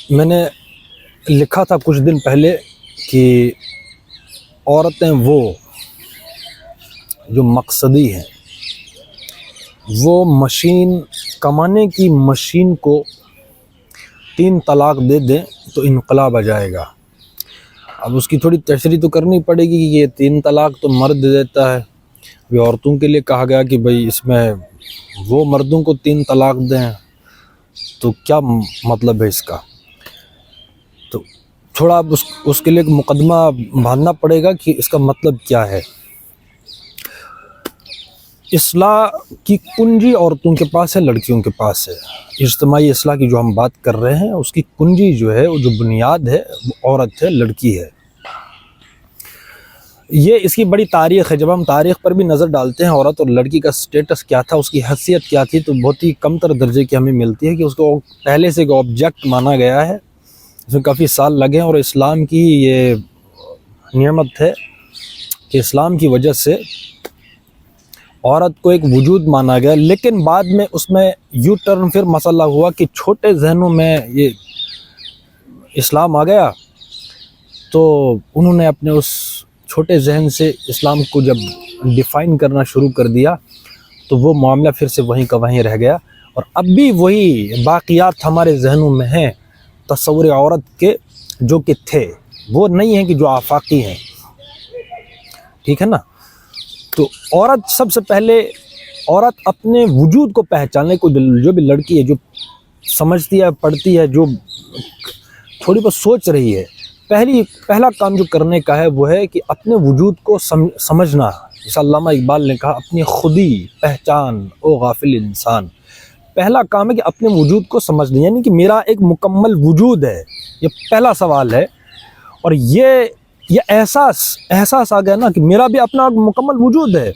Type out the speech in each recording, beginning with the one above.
میں نے لکھا تھا کچھ دن پہلے کہ عورتیں وہ جو مقصدی ہیں، وہ مشین کمانے کی مشین کو 3 طلاق دے دیں تو انقلاب آ جائے گا۔ اب اس کی تھوڑی تشریح تو کرنی پڑے گی کہ یہ 3 طلاق تو مرد دیتا ہے، ابھی عورتوں کے لیے کہا گیا کہ بھئی اس میں وہ مردوں کو 3 طلاق دیں، تو کیا مطلب ہے اس کا؟ تو تھوڑا اب اس کے لیے ایک مقدمہ باندھنا پڑے گا کہ اس کا مطلب کیا ہے۔ اصلاح کی کنجی عورتوں کے پاس ہے، لڑکیوں کے پاس ہے۔ اجتماعی اصلاح کی جو ہم بات کر رہے ہیں، اس کی کنجی جو ہے، وہ جو بنیاد ہے، وہ عورت ہے، لڑکی ہے۔ یہ اس کی بڑی تاریخ ہے۔ جب ہم تاریخ پر بھی نظر ڈالتے ہیں، عورت اور لڑکی کا سٹیٹس کیا تھا، اس کی حیثیت کیا تھی، تو بہت ہی کم تر درجے کی ہمیں ملتی ہے کہ اس کو پہلے سے ایک آبجیکٹ مانا گیا ہے، اس میں کافی سال لگے ہیں، اور اسلام کی یہ نعمت ہے کہ اسلام کی وجہ سے عورت کو ایک وجود مانا گیا۔ لیکن بعد میں اس میں یو ٹرن پھر مسئلہ ہوا کہ چھوٹے ذہنوں میں یہ اسلام آ گیا، تو انہوں نے اپنے اس چھوٹے ذہن سے اسلام کو جب ڈیفائن کرنا شروع کر دیا، تو وہ معاملہ پھر سے وہیں کا وہیں رہ گیا، اور اب بھی وہی باقیات ہمارے ذہنوں میں ہیں تصور عورت کے جو کہ تھے، وہ نہیں ہیں کہ جو آفاقی ہیں، ٹھیک ہے نا۔ تو عورت سب سے پہلے عورت اپنے وجود کو پہچاننے کو، جو بھی لڑکی ہے جو سمجھتی ہے، پڑھتی ہے، جو تھوڑی بہت سوچ رہی ہے، پہلا کام جو کرنے کا ہے وہ ہے کہ اپنے وجود کو سمجھنا۔ جیسا علامہ اقبال نے کہا، اپنی خودی پہچان او غافل انسان۔ پہلا کام ہے کہ اپنے وجود کو سمجھنا، یعنی کہ میرا ایک مکمل وجود ہے، یہ پہلا سوال ہے۔ اور یہ احساس آ گیا نا کہ میرا بھی اپنا مکمل وجود ہے،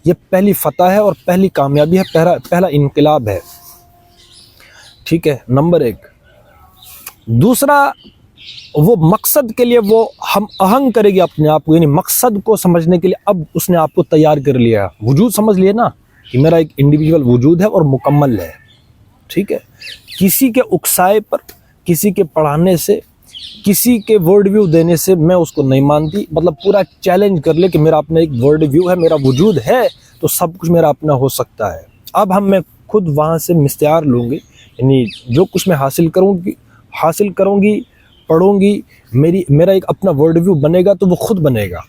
یہ پہلی فتح ہے اور پہلی کامیابی ہے، پہلا انقلاب ہے، ٹھیک ہے، نمبر 1۔ دوسرا، وہ مقصد کے لیے وہ ہم آہنگ کرے گی اپنے آپ کو، یعنی مقصد کو سمجھنے کے لیے اب اس نے آپ کو تیار کر لیا، وجود سمجھ لیا نا کہ میرا ایک انڈیویجول وجود ہے اور مکمل ہے، ٹھیک ہے۔ کسی کے اکسائے پر، کسی کے پڑھانے سے، کسی کے ورڈ ویو دینے سے میں اس کو نہیں مانتی، مطلب پورا چیلنج کر لے کہ میرا اپنا ایک ورڈ ویو ہے، میرا وجود ہے، تو سب کچھ میرا اپنا ہو سکتا ہے۔ اب میں خود وہاں سے مستعار لوں گی، یعنی جو کچھ میں حاصل کروں گی، پڑھوں گی، میرا ایک اپنا ورڈ ویو بنے گا، تو وہ خود بنے گا۔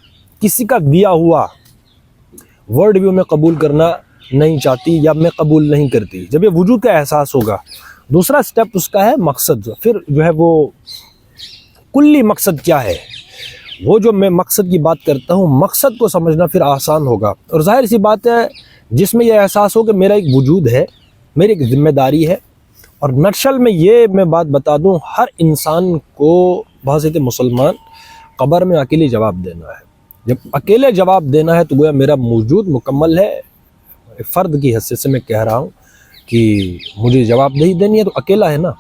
کسی کا دیا ہوا ورڈ ویو میں قبول کرنا نہیں چاہتی، یا میں قبول نہیں کرتی، جب یہ وجود کا احساس ہوگا۔ دوسرا سٹیپ اس کا ہے مقصد، پھر جو ہے وہ کلی مقصد کیا ہے، وہ جو میں مقصد کی بات کرتا ہوں، مقصد کو سمجھنا پھر آسان ہوگا۔ اور ظاہر سی بات ہے، جس میں یہ احساس ہو کہ میرا ایک وجود ہے، میری ایک ذمہ داری ہے۔ اور نٹشل میں یہ میں بات بتا دوں، ہر انسان کو بحیثیت مسلمان قبر میں اکیلے جواب دینا ہے۔ جب اکیلے جواب دینا ہے تو گویا میرا وجود مکمل ہے، فرد کی حیثیت سے میں کہہ رہا ہوں کہ مجھے جواب دہی دینی ہے، تو اکیلا ہے نا۔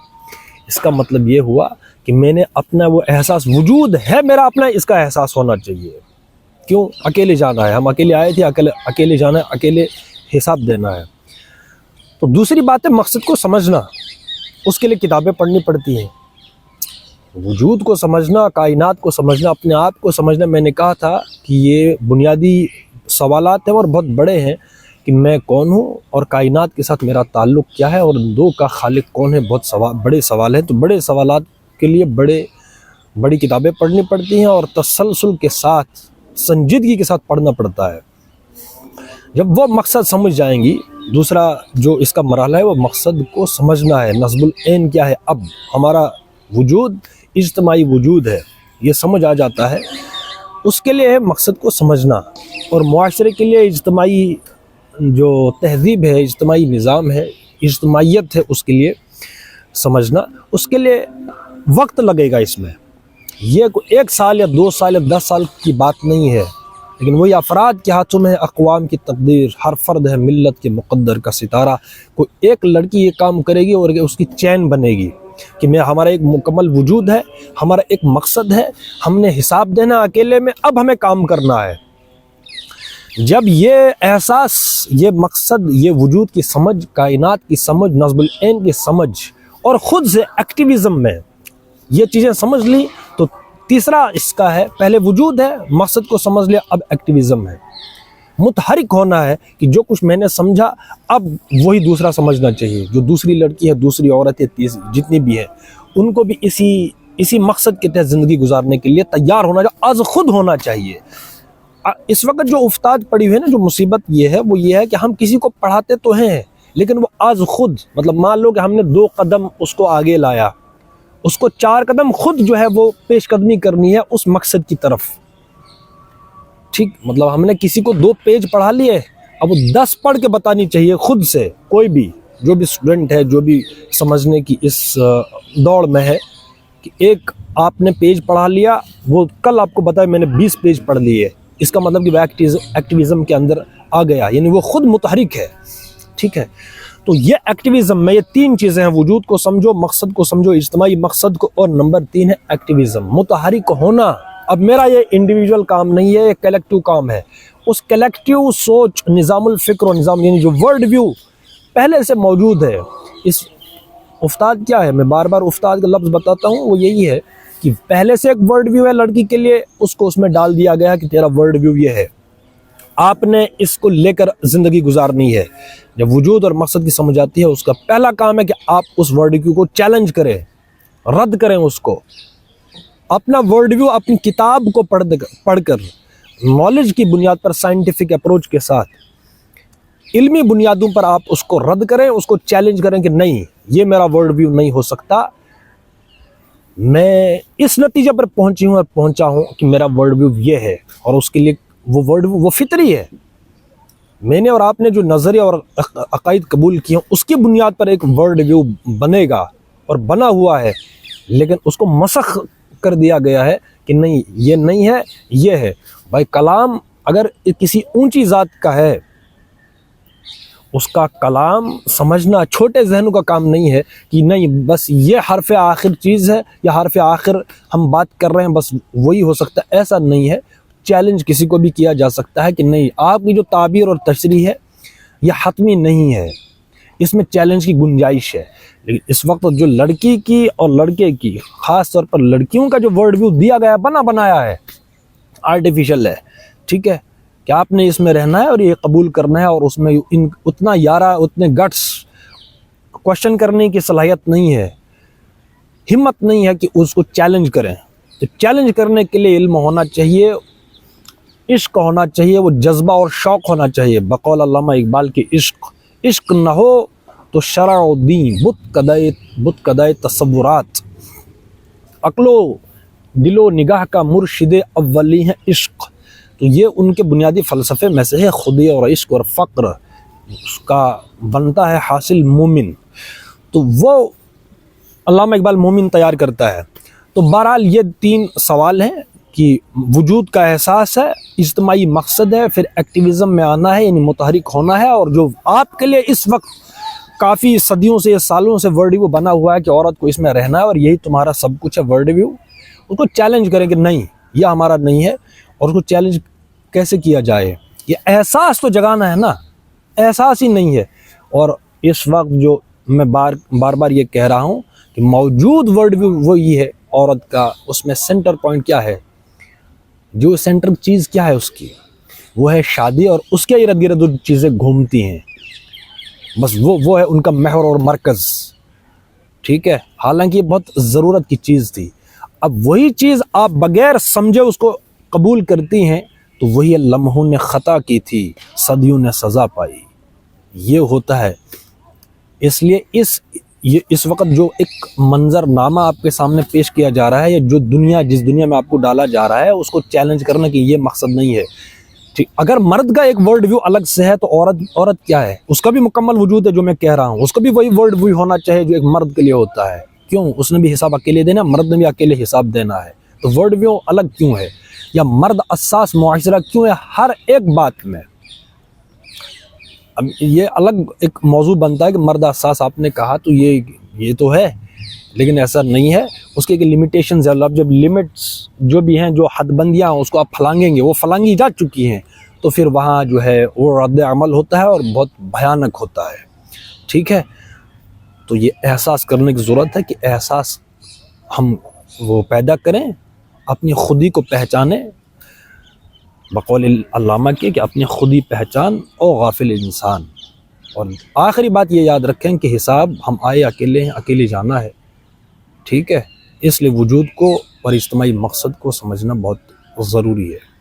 اس کا مطلب یہ ہوا کہ میں نے اپنا وہ احساس، وجود ہے میرا اپنا، اس کا احساس ہونا چاہیے۔ کیوں؟ اکیلے جانا ہے، ہم اکیلے آئے تھے، اکیلے جانا ہے، اکیلے حساب دینا ہے۔ تو دوسری بات ہے مقصد کو سمجھنا، اس کے لیے کتابیں پڑھنی پڑتی ہیں۔ وجود کو سمجھنا، کائنات کو سمجھنا، اپنے آپ کو سمجھنا، میں نے کہا تھا کہ یہ بنیادی سوالات ہیں اور بہت بڑے ہیں کہ میں کون ہوں اور کائنات کے ساتھ میرا تعلق کیا ہے، اور دو کا خالق کون ہے، بہت بڑے سوال ہیں۔ تو بڑے سوالات کے لیے بڑی کتابیں پڑھنی پڑتی ہیں، اور تسلسل کے ساتھ، سنجیدگی کے ساتھ پڑھنا پڑتا ہے۔ جب وہ مقصد سمجھ جائیں گی، دوسرا جو اس کا مرحلہ ہے وہ مقصد کو سمجھنا ہے، نصب العین کیا ہے، اب ہمارا وجود اجتماعی وجود ہے، یہ سمجھ آ جاتا ہے، اس کے لیے ہے مقصد کو سمجھنا۔ اور معاشرے کے لیے اجتماعی جو تہذیب ہے، اجتماعی نظام ہے، اجتماعیت ہے، اس کے لیے سمجھنا، اس کے لیے وقت لگے گا۔ اس میں یہ 1 سال یا 2 سال یا 10 سال کی بات نہیں ہے، لیکن وہی افراد کے ہاتھوں میں ہے اقوام کی تقدیر، ہر فرد ہے ملت کے مقدر کا ستارہ۔ کوئی ایک لڑکی یہ کام کرے گی اور اس کی چین بنے گی کہ ہمارا ایک مکمل وجود ہے، ہمارا ایک مقصد ہے، ہم نے حساب دینا اکیلے میں، اب ہمیں کام کرنا ہے۔ جب یہ احساس، یہ مقصد، یہ وجود کی سمجھ، کائنات کی سمجھ، نصب العین کی سمجھ اور خود سے ایکٹیویزم میں یہ چیزیں سمجھ لی تو تیسرا اس کا ہے، پہلے وجود ہے، مقصد کو سمجھ لیا، اب ایکٹیویزم ہے، متحرک ہونا ہے کہ جو کچھ میں نے سمجھا اب وہی دوسرا سمجھنا چاہیے، جو دوسری لڑکی ہے، دوسری عورت ہے، جتنی بھی ہے ان کو بھی اسی مقصد کے تحت زندگی گزارنے کے لیے تیار ہونا چاہیے، از خود ہونا چاہیے۔ اس وقت جو افتاد پڑی ہوئی ہے نا، جو مصیبت یہ ہے وہ یہ ہے کہ ہم کسی کو پڑھاتے تو ہیں لیکن وہ از خود، مطلب مان لو کہ ہم نے 2 قدم اس کو آگے لایا، اس کو 4 قدم خود جو ہے وہ پیش قدمی کرنی ہے اس مقصد کی طرف، ٹھیک، مطلب ہم نے کسی کو 2 پیج پڑھا لیے، اب وہ 10 پڑھ کے بتانی چاہیے خود سے، کوئی بھی جو بھی اسٹوڈنٹ ہے، جو بھی سمجھنے کی اس دوڑ میں ہے کہ ایک آپ نے پیج پڑھا لیا، وہ کل آپ کو بتائے میں نے 20 پیج پڑھ لیے، اس کا مطلب کہ وہ ایکٹیویزم کے اندر آ گیا، یعنی وہ خود متحرک ہے، ٹھیک ہے۔ تو یہ ایکٹیویزم میں یہ 3 چیزیں ہیں، وجود کو سمجھو، مقصد کو سمجھو، اجتماعی مقصد کو، اور نمبر 3 ہے ایکٹیویزم، متحرک ہونا۔ اب میرا یہ انڈیویجول کام نہیں ہے، یہ کلیکٹیو کام ہے، اس کلیکٹیو سوچ، نظام الفکر و نظام، یعنی جو ورلڈ ویو پہلے سے موجود ہے۔ اس افتاد کیا ہے، میں بار بار افتاد کا لفظ بتاتا ہوں، وہ یہی ہے کہ پہلے سے ایک ورلڈ ویو ہے لڑکی کے لیے، اس کو اس میں ڈال دیا گیا کہ تیرا ورلڈ ویو یہ ہے، آپ نے اس کو لے کر زندگی گزارنی ہے۔ جب وجود اور مقصد کی سمجھ آتی ہے، اس کا پہلا کام ہے کہ آپ اس ورلڈ ویو کو چیلنج کریں، رد کریں اس کو، اپنا ورلڈ ویو اپنی کتاب کو پڑھ کر نالج کی بنیاد پر، سائنٹیفک اپروچ کے ساتھ، علمی بنیادوں پر آپ اس کو رد کریں، اس کو چیلنج کریں کہ نہیں، یہ میرا ورلڈ ویو نہیں ہو سکتا، میں اس نتیجے پر پہنچا ہوں کہ میرا ورلڈ ویو یہ ہے، اور اس کے لیے وہ ورلڈ ویو وہ فطری ہے، میں نے اور آپ نے جو نظریہ اور عقائد قبول کیے ہیں اس کی بنیاد پر ایک ورلڈ ویو بنے گا، اور بنا ہوا ہے، لیکن اس کو مسخ کر دیا گیا ہے کہ نہیں، یہ نہیں ہے، یہ ہے۔ بھائی کلام اگر کسی اونچی ذات کا ہے، اس کا کلام سمجھنا چھوٹے ذہنوں کا کام نہیں ہے کہ نہیں بس یہ حرف آخر چیز ہے، یا حرف آخر ہم بات کر رہے ہیں بس وہی ہو سکتا ہے، ایسا نہیں ہے۔ چیلنج کسی کو بھی کیا جا سکتا ہے کہ نہیں، آپ کی جو تعبیر اور تشریح ہے یہ حتمی نہیں ہے، اس میں چیلنج کی گنجائش ہے۔ لیکن اس وقت جو لڑکی کی اور لڑکے کی، خاص طور پر لڑکیوں کا جو ورلڈ ویو دیا گیا ہے، بنایا ہے، آرٹیفیشل ہے، ٹھیک ہے، کہ آپ نے اس میں رہنا ہے اور یہ قبول کرنا ہے، اور اس میں اتنا اتنے گٹس کوشچن کرنے کی صلاحیت نہیں ہے، ہمت نہیں ہے کہ اس کو چیلنج کریں۔ تو چیلنج کرنے کے لیے علم ہونا چاہیے، عشق ہونا چاہیے، وہ جذبہ اور شوق ہونا چاہیے۔ بقول علامہ اقبال کی عشق نہ ہو تو شرع و دین بت کدائے تصورات، عقل و دل و نگاہ کا مرشد اولی ہے عشق۔ تو یہ ان کے بنیادی فلسفے میں سے ہے، خودی اور عشق اور فقر اس کا بنتا ہے حاصل مومن، تو وہ علامہ اقبال مومن تیار کرتا ہے۔ تو بہرحال یہ 3 سوال ہیں کہ وجود کا احساس ہے، اجتماعی مقصد ہے، پھر ایکٹیویزم میں آنا ہے یعنی متحرک ہونا ہے، اور جو آپ کے لیے اس وقت کافی صدیوں سے، سالوں سے ورلڈ ویو بنا ہوا ہے کہ عورت کو اس میں رہنا ہے اور یہی تمہارا سب کچھ ہے ورلڈ ویو، اس کو چیلنج کریں کہ نہیں یہ ہمارا نہیں ہے، اور اس کو چیلنج کیسے کیا جائے، یہ احساس تو جگانا ہے نا، احساس ہی نہیں ہے۔ اور اس وقت جو میں بار بار یہ کہہ رہا ہوں کہ موجود ورلڈ ویو وہی ہے عورت کا، اس میں سینٹر پوائنٹ کیا ہے، جو سینٹر چیز کیا ہے اس کی، وہ ہے شادی، اور اس کے ارد گرد جو چیزیں گھومتی ہیں بس وہ ہے ان کا محور اور مرکز، ٹھیک ہے، حالانکہ یہ بہت ضرورت کی چیز تھی۔ اب وہی چیز آپ بغیر سمجھے اس کو قبول کرتی ہیں تو وہی لمحوں نے خطا کی تھی، صدیوں نے سزا پائی، یہ ہوتا ہے۔ اس لیے اس وقت جو ایک منظر نامہ آپ کے سامنے پیش کیا جا رہا ہے، یا جو جس دنیا میں آپ کو ڈالا جا رہا ہے، اس کو چیلنج کرنا کہ یہ مقصد نہیں ہے، ٹھیک۔ اگر مرد کا ایک ورلڈ ویو الگ سے ہے تو عورت کیا ہے، اس کا بھی مکمل وجود ہے، جو میں کہہ رہا ہوں اس کو بھی وہی ورلڈ ویو ہونا چاہیے جو ایک مرد کے لیے ہوتا ہے۔ کیوں؟ اس نے بھی حساب اکیلے دینا، مرد نے بھی اکیلے حساب دینا ہے، تو ورلڈ ویو الگ کیوں ہے، یا مرد حساس معاشرہ کیوں ہے ہر ایک بات میں۔ اب یہ الگ ایک موضوع بنتا ہے کہ مرد حساس آپ نے کہا تو یہ تو ہے، لیکن ایسا نہیں ہے، اس کے ایک لمیٹیشنز ہیں۔ اب جب لمٹس جو بھی ہیں، جو حد بندیاں اس کو آپ پھلانگیں گے، وہ پھلانگی جا چکی ہیں، تو پھر وہاں جو ہے وہ رد عمل ہوتا ہے اور بہت بھیانک ہوتا ہے، ٹھیک ہے۔ تو یہ احساس کرنے کی ضرورت ہے کہ احساس ہم وہ پیدا کریں، اپنی خودی کو پہچانیں، بقول علامہ کے کہ اپنی خودی پہچان او غافل انسان۔ اور آخری بات یہ یاد رکھیں کہ حساب ہم آئے اکیلے ہیں، اکیلے جانا ہے، ٹھیک ہے، اس لیے وجود کو اور اجتماعی مقصد کو سمجھنا بہت ضروری ہے۔